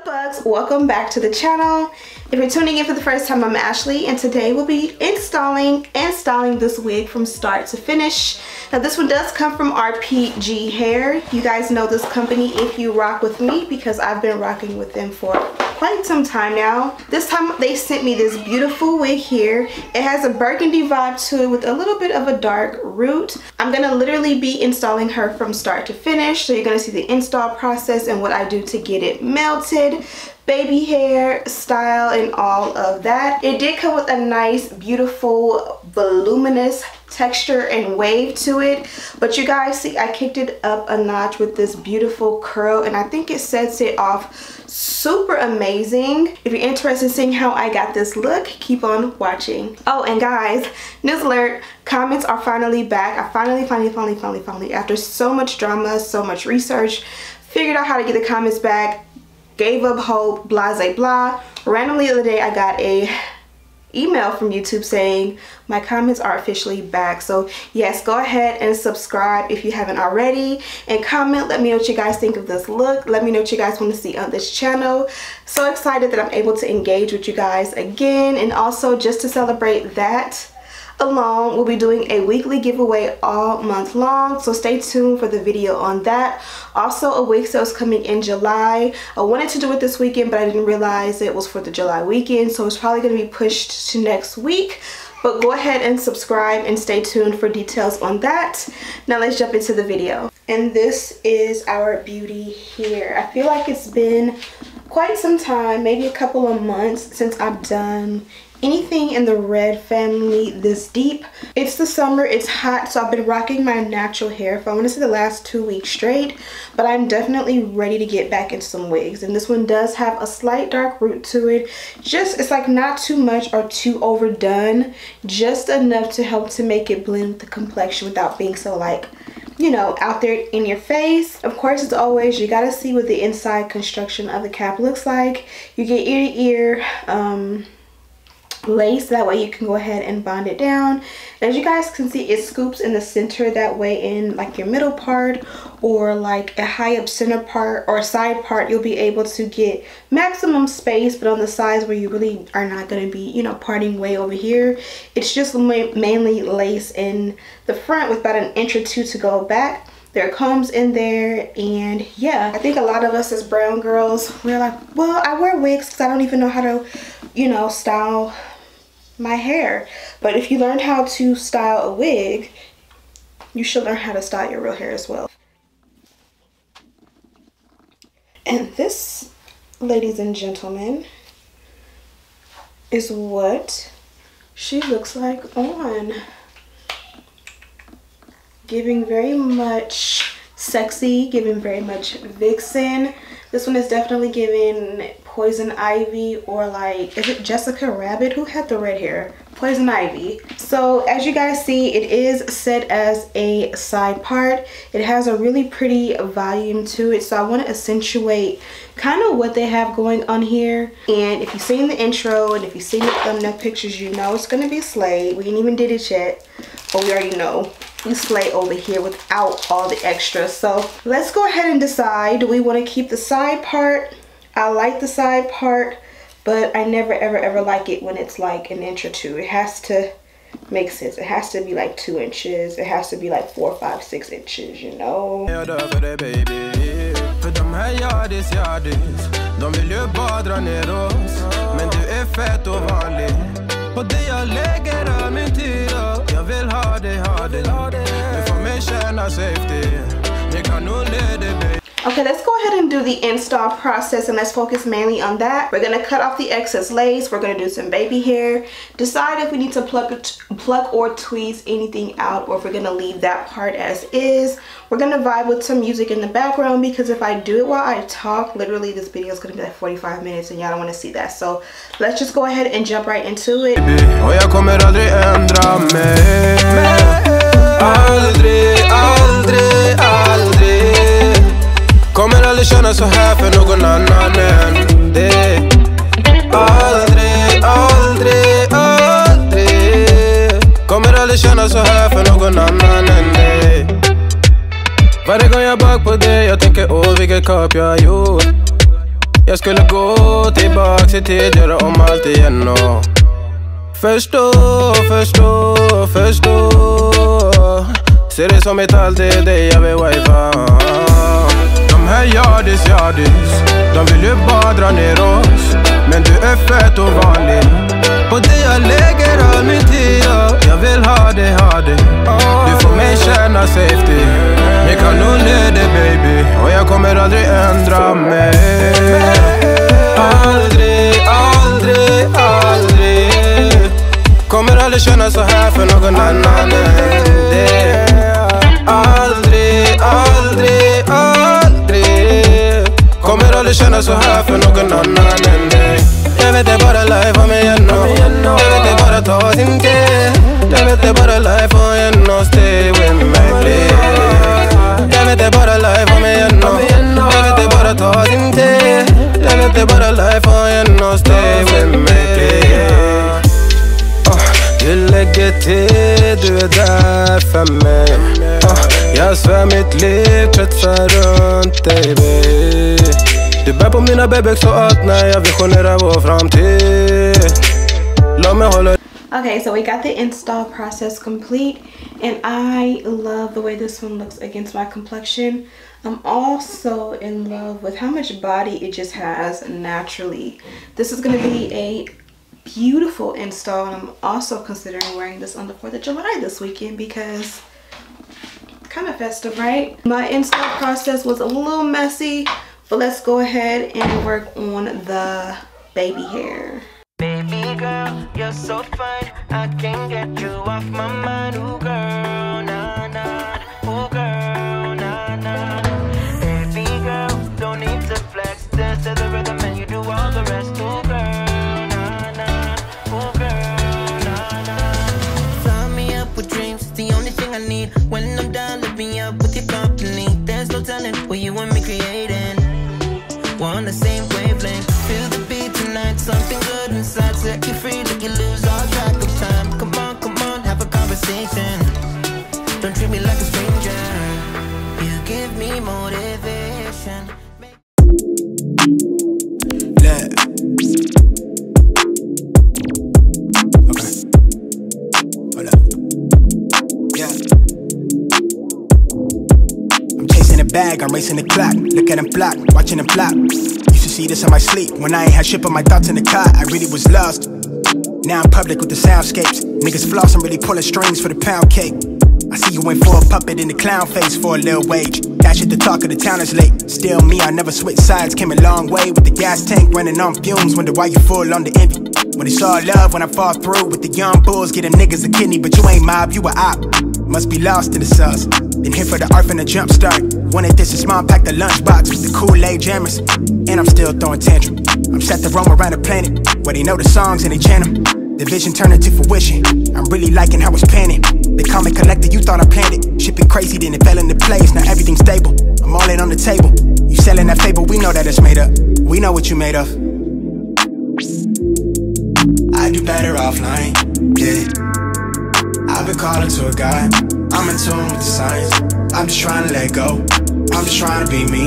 bugs, welcome back to the channel. If you're tuning in for the first time, I'm Ashley, and today we'll be installing and styling this wig from start to finish. Now this one does come from RPGHAIR. You guys know this company if you rock with me, because I've been rocking with them for quite some time now. This time they sent me this beautiful wig here. It has a burgundy vibe to it with a little bit of a dark root. I'm gonna literally be installing her from start to finish, so you're gonna see the install process and what I do to get it melted, baby hair style, and all of that. It did come with a nice, beautiful, voluminous texture and wave to it, but you guys see I kicked it up a notch with this beautiful curl, and I think it sets it off super amazing. If you're interested in seeing how I got this look, keep on watching. Oh, and guys, news alert, comments are finally back. I finally, after so much drama, so much research, figured out how to get the comments back, gave up hope, blah blah. Randomly the other day I got a email from YouTube saying my comments are officially back. So yes, go ahead and subscribe if you haven't already, and comment. Let me know what you guys think of this look. Let me know what you guys want to see on this channel. So excited that I'm able to engage with you guys again, and also just to celebrate that alone, we'll be doing a weekly giveaway all month long, so stay tuned for the video on that. Also, a wig sale is coming in July. I wanted to do it this weekend, but I didn't realize it was for the July weekend, so it's probably going to be pushed to next week. But go ahead and subscribe and stay tuned for details on that. Now let's jump into the video. And this is our beauty here. I feel like it's been quite some time, maybe a couple of months, since I've done anything in the red family this deep. It's the summer, it's hot, so I've been rocking my natural hair for I want to say the last 2 weeks straight, but I'm definitely ready to get back into some wigs. And this one does have a slight dark root to it. Just, it's like not too much or too overdone, just enough to help to make it blend with the complexion without being so, like, you know, out there in your face. Of course, as always, you gotta see what the inside construction of the cap looks like. You get ear to ear lace, that way you can go ahead and bond it down. And as you guys can see, it scoops in the center, that way in like your middle part or like a high up center part or side part, you'll be able to get maximum space. But on the sides where you really are not going to be, you know, parting way over here, it's just mainly lace in the front with about an inch or two to go back. There are combs in there, and yeah, I think a lot of us as brown girls, we're like, well, I wear wigs because I don't even know how to, you know, style my hair. But if you learned how to style a wig, you should learn how to style your real hair as well. And this, ladies and gentlemen, is what she looks like on. Giving very much sexy, giving very much vixen. This one is definitely giving Poison Ivy, or like, is it Jessica Rabbit? Who had the red hair? Poison Ivy. So as you guys see, it is set as a side part. It has a really pretty volume to it, so I want to accentuate kind of what they have going on here. And if you've seen the intro and if you've seen the thumbnail pictures, you know it's going to be slayed. We ain't even did it yet, but we already know we slay over here without all the extras. So let's go ahead and decide, do we want to keep the side part? I like the side part, but I never ever like it when it's like an inch or two. It has to make sense. It has to be like 2 inches. It has to be like 4, 5, 6 inches, you know. Okay, let's go ahead and do the install process, and let's focus mainly on that. We're gonna cut off the excess lace. We're gonna do some baby hair, decide if we need to pluck or tweeze anything out, or if we're gonna leave that part as is. We're gonna vibe with some music in the background, because if I do it while I talk, literally this video is gonna be like 45 minutes and y'all don't want to see that. So let's just go ahead and jump right into it. Kommer aldrig känna så här för någon annan än dig. Aldrig, aldrig, aldrig. Kommer aldrig känna så här för någon annan än dig. Varje gång jag bak på dig, jag tänker åh vilket kap jag har gjort. Jag skulle gå tillbaks i tid, göra om allt igen och förstå. Ser det som ett allt, det är dig jag vill wifa. De här yardis, de vill ju bara dra ner oss. Men du är fett och vanlig. På det jag lägger all min tid, jag vill ha det. Du får mig känna safety. Jag kan nog ner det baby, och jag kommer aldrig ändra mig. Aldrig kommer aldrig känna så här för någon annan än det. Aldrig kommer aldrig känna så här för någon annan än dig. Jag vet det bara life om igen och jag vet det bara ta sin tid. Jag vet det bara life om igen och stay with me please. Jag vet det bara life om igen och jag vet det bara ta sin tid. Jag vet det bara life om igen och stay with me please. Du lägger till, du är där för mig. Jag svär mitt liv kretsar runt dig baby. Du bär på mina bebek så allt när jag visionerar vår framtid. Låt mig hålla. Okay, so we got the install process complete, and I love the way this one looks against my complexion. I'm also in love with how much body it just has naturally. This is going to be a beautiful install, and I'm also considering wearing this on the 4th of July this weekend because kind of festive, right? My install process was a little messy, but let's go ahead and work on the baby hair. Baby girl, you're so fine, I can't get you off my mind. Ooh girl, nah nah, ooh girl, nah nah. Baby girl, don't need to flex, dance to the rhythm and you do all the rest. Ooh girl, nah nah, ooh girl, nah nah. Fly me up with dreams, it's the only thing I need. When I'm down, lift me up with your company. There's no telling what you and me creating. We're on the same wavelength, feel the beat tonight. Something good inside, set you free, let you lose all track of time. Come on, have a conversation. Don't treat me like a stranger. You give me motivation. Yeah. Okay. Hold up. Yeah. I'm chasing a bag, I'm racing the clock. Look at them flock, watching them flop. Used to see this in my sleep when I ain't had shit but my thoughts in the car. I really was lost. Now I'm public with the soundscapes. Niggas floss, I'm really pulling strings for the pound cake. I see you went for a puppet in the clown face for a little wage. That shit, the talk of the town is late. Still me, I never switch sides. Came a long way with the gas tank running on fumes. Wonder why you full on the envy. When it's all love, when I fall through with the young bulls, getting niggas a kidney, but you ain't mob, you a op. Must be lost in the sauce. Been here for the art and the jump start. Wanted this is mom packed the lunchbox with the Kool-Aid jammers, and I'm still throwing tantrum. I'm set to roam around the planet where they know the songs and they chant them. The vision turned into fruition. I'm really liking how it's panning. The comic collector, you thought I planned it. Shit been crazy, then it fell into place. Now everything's stable. I'm all in on the table. You selling that fable, we know that it's made up. We know what you made of. I do better offline, yeah. I've been calling to a guy. I'm in tune with the science. I'm just trying to let go. I'm just trying to be me.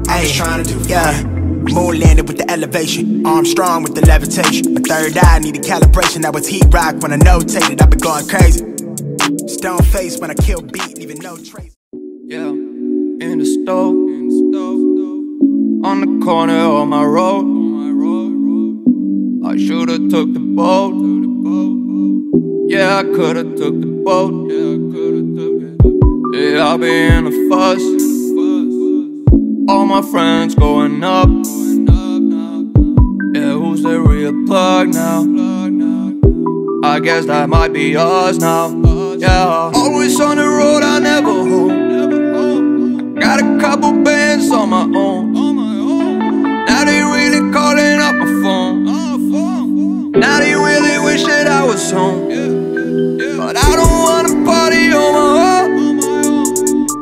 I'm just trying to do fine. Moon landed with the elevation. Arm strong with the levitation. My third eye needed calibration. That was heat rock when I notated. I've been going crazy. Stone face when I kill beat, leaving no trace. Yeah, in the stove, on the corner of my road. I should've took the boat. Yeah, I could've took the boat. Yeah, I'll be in a fuss. All my friends going up. Yeah, who's the real plug now? I guess that might be us now. Yeah, always on the road, I never home. Got a couple bands on my own. Now they really calling up my phone. Now they really wish that I was home. But I don't wanna party on my own.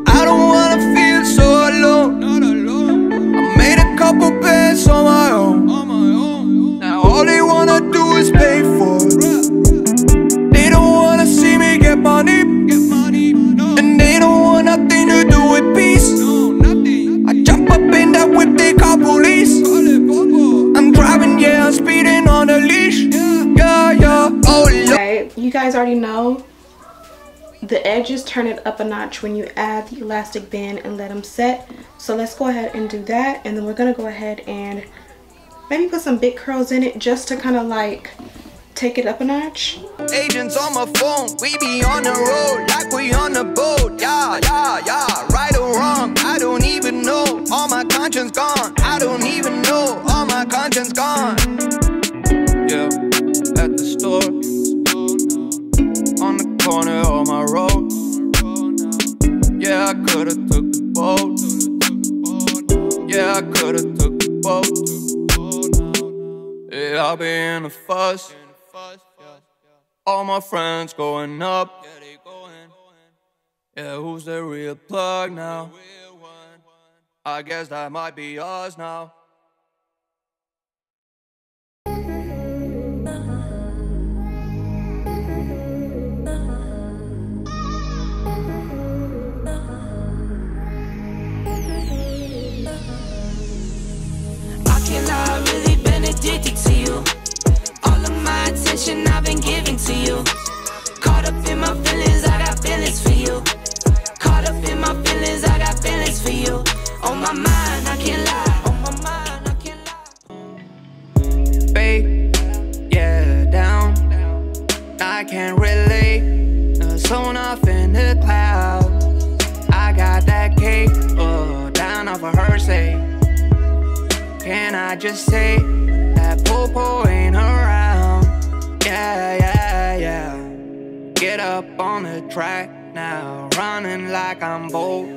I don't wanna feel so alone. I made a couple bands on my own. Now all they wanna do is pay for it. They don't wanna see me get money, and they don't want nothing to do with peace. I jump up in that whip, they call police. But you guys already know the edges turn it up a notch when you add the elastic band and let them set. So let's go ahead and do that, and then we're gonna go ahead and maybe put some big curls in it just to kind of like take it up a notch. Agents on my phone, we be on the road like we on the boat. Yeah, yeah, yeah, right or wrong, I don't even know. All my conscience gone, I don't even know. All my conscience gone. Yeah, at the store, on the corner of my road. Yeah, I could've took the boat. Yeah, I could've took the boat. Yeah, I'll be in a fuss. All my friends going up. Yeah, who's the real plug now? I guess that might be us now. I've really been addicted to you. All of my attention I've been giving to you. Caught up in my feelings, I got feelings for you. Caught up in my feelings, I got feelings for you. On my mind, I can't lie. On my mind, I can't lie. Babe, yeah, down. I can't relate. Sewn off in the clouds. I got that cake, down off of her say. Can I just say that popo ain't around? Yeah, yeah, yeah. Get up on the track now, running like I'm bold.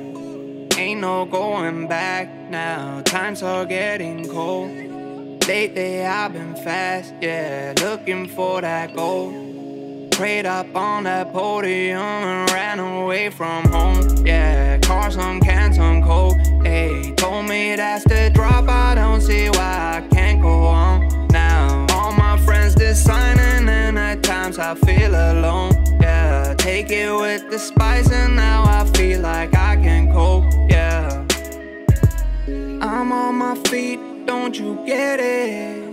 Ain't no going back now, times are getting cold. Lately I've been fast, yeah, looking for that gold. Prayed up on that podium and ran away from home. Yeah, car some can, some cold. They told me that's the drop, I don't see why I can't go on now. All my friends designing and at times I feel alone. Yeah, take it with the spice and now I feel like I can cope. Yeah, I'm on my feet, don't you get it?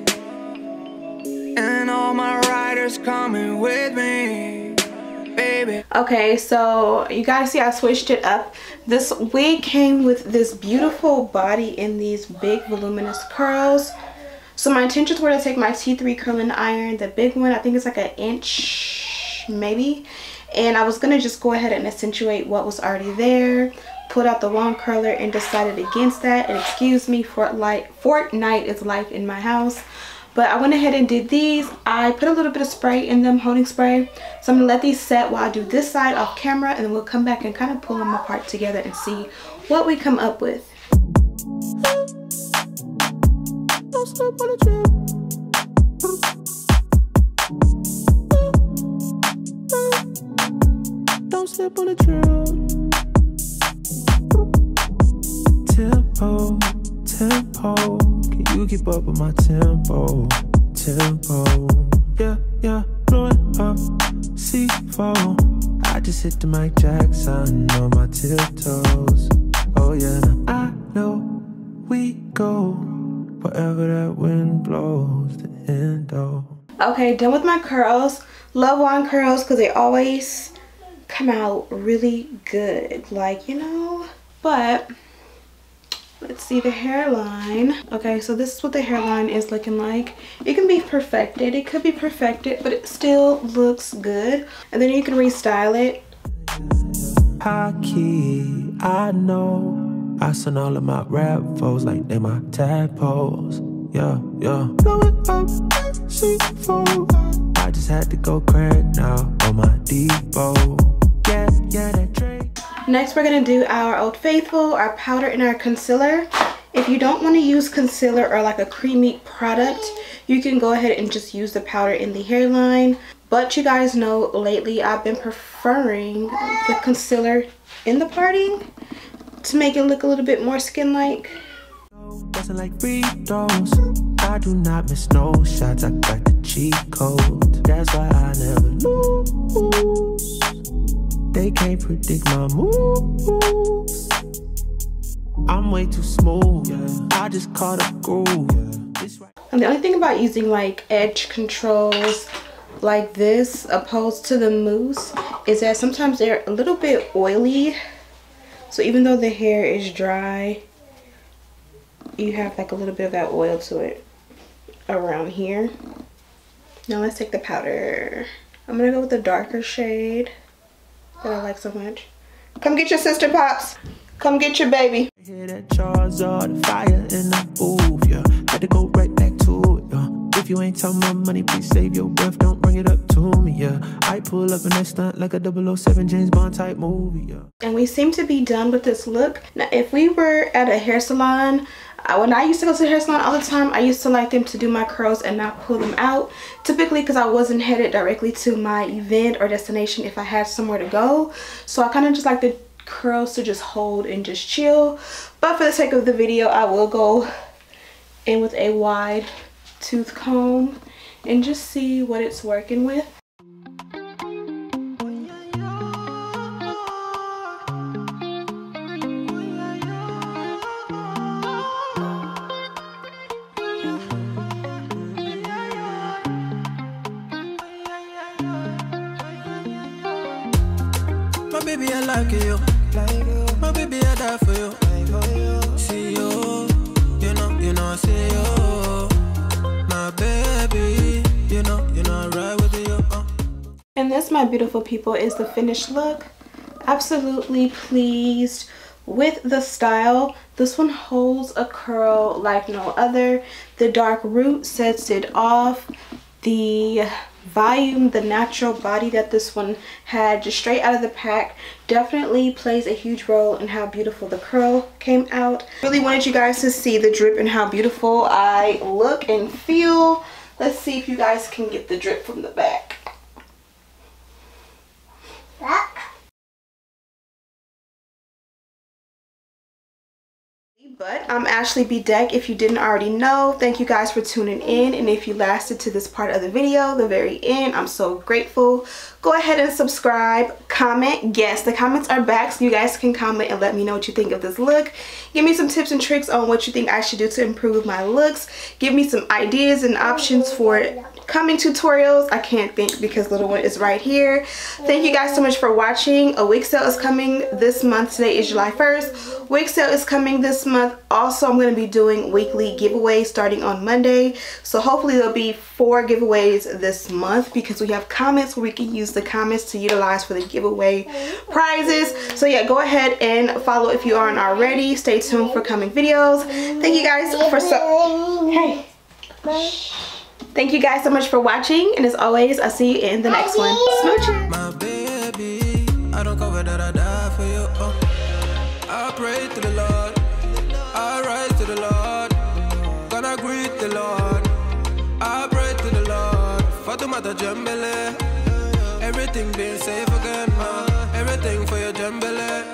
And all my riders coming with me, baby. Okay, so you guys see I switched it up. This wig came with this beautiful body in these big voluminous curls. So my intentions were to take my T3 curling iron, the big one, I think it's like an inch maybe, and I was gonna just go ahead and accentuate what was already there, pulled out the wand curler and decided against that. And excuse me, Fortnite is life in my house. But I went ahead and did these. I put a little bit of spray in them, holding spray. So I'm gonna let these set while I do this side off camera, and then we'll come back and kind of pull them apart together and see what we come up with. Don't slip on the trail. Don't slip on the trail. Tempo, tempo. Can you keep up with my tempo? Tempo. Yeah, yeah, blowing up, C4. I just hit the Mike Jackson on my tiptoes. Oh yeah, I know we go wherever that wind blows, the endo. Okay, done with my curls. Love wand curls because they always come out really good, like, you know. But let's see the hairline. Okay, so this is what the hairline is looking like. It can be perfected, it could be perfected, but it still looks good. And then you can restyle it. High key, I know. I send all of my rap foes like they my tadpoles. Yeah, yeah. Blow it up, C4. I just had to go crack now on my Depot. Yeah, yeah, that Drake. Next, we're gonna do our Old Faithful, our powder, and our concealer. If you don't want to use concealer or like a creamy product, you can go ahead and just use the powder in the hairline. But you guys know lately I've been preferring the concealer in the parting to make it look a little bit more skin-like. Wasn't like free throws. I do not miss no shots. I got the cheat code. That's why I never lose. They can't predict my moves. I'm way too smooth. I just caught a groove. And the only thing about using like edge controls, like this opposed to the mousse is that sometimes they're a little bit oily. So even though the hair is dry, you have like a little bit of that oil to it around here. Now let's take the powder. I'm gonna go with the darker shade that I like so much. Come get your sister, Pops. Come get your baby. Hear that Tarzana, the fire in the booth, yeah. Had to go right back to it, yeah. If you ain't talking about money, please save your breath, don't bring it up to me, yeah. I pull up in that stunt like a 007 James Bond type movie, yeah. And we seem to be done with this look. Now, if we were at a hair salon, when I used to go to the hair salon all the time, I used to like them to do my curls and not pull them out. Typically because I wasn't headed directly to my event or destination if I had somewhere to go. So I kind of just like the curls to just hold and just chill. But for the sake of the video, I will go in with a wide tooth comb and just see what it's working with. My baby, I like you. My baby, I die for you. See you, you know, I see you. My baby, you know, I ride with you. And this, my beautiful people, is the finished look. Absolutely pleased with the style. This one holds a curl like no other. The dark root sets it off. The volume, the natural body that this one had just straight out of the pack definitely plays a huge role in how beautiful the curl came out. Really wanted you guys to see the drip and how beautiful I look and feel. Let's see if you guys can get the drip from the back. But I'm Ashley Bedeck, if you didn't already know. Thank you guys for tuning in, and if you lasted to this part of the video, the very end, I'm so grateful. Go ahead and subscribe, comment. Yes, the comments are back, so you guys can comment and let me know what you think of this look. Give me some tips and tricks on what you think I should do to improve my looks. Give me some ideas and options for coming tutorials. I can't think because little one is right here. Thank you guys so much for watching. A wig sale is coming this month. Today is July 1st. Wig sale is coming this month. Also, I'm going to be doing weekly giveaways starting on Monday. So hopefully there'll be 4 giveaways this month because we have comments where we can use the comments to utilize for the giveaway prizes. So yeah, go ahead and follow if you aren't already. Stay tuned for coming videos. Thank you guys for Thank you guys so much for watching, and as always, I'll see you in the next one. Smooches. My baby, I don't cover that, I die for you. I pray to the Lord, I rise to the Lord, gonna greet the Lord. I pray to the Lord, Fatumata Jambele, everything being safe again, everything for your Jambele.